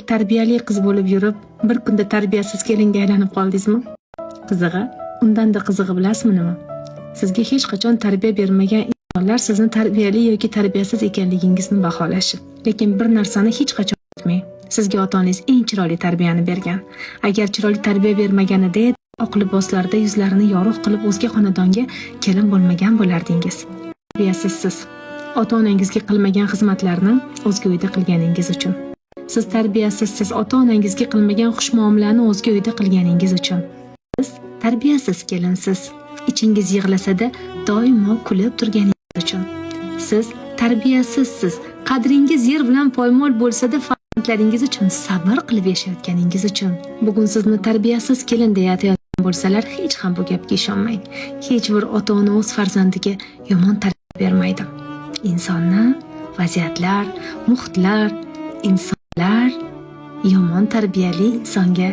tarbiyali qiz bo'lib yurib, bir kunda tarbiyasiz kelinga aylanib qoldingizmi? Qizig'i, undanda qizig'i bilasizmi nima? Sizga hech qachon tarbiya bermagan insonlar sizni tarbiyali yoki tarbiyasiz ekanligingizni baholashi. Lekin bir narsani hech qachon unutmang. Sizga ota-onangiz eng chiroyli tarbiyani bergan. Agar chiroyli tarbiya bermaganida oq liboslarda yuzlarini yorug' qilib o'zga xonadonga kelin bo'lmagan bo'lardingiz. Tarbiyasizsiz. Ota-onangizga qilmagan xizmatlarni o'zga uyda qilganingiz uchun. Siz tarbiyasizsiz. Ota-onangizga qilmagan xushmuomalani o'zga uyda qilganingiz uchun. Siz tarbiyasiz kelinsiz. Ichingiz yig'lasada doimo kulib turganingiz uchun. Siz tarbiyasizsiz. Qadringiz yer bilan poymol bo'lsa-da farzandlaringiz uchun sabr qilib yashayotganingiz uchun. Bugun sizni tarbiyasiz kelin deya aytayotgan bo'lsalar, hech ham bu gapga ishonmang. Hech bir ota-ona o'z farzandiga yomon tarbiya bermaydi. Insonni vaziyatlar, muhitlar, insonlar yomon tarbiyali insonga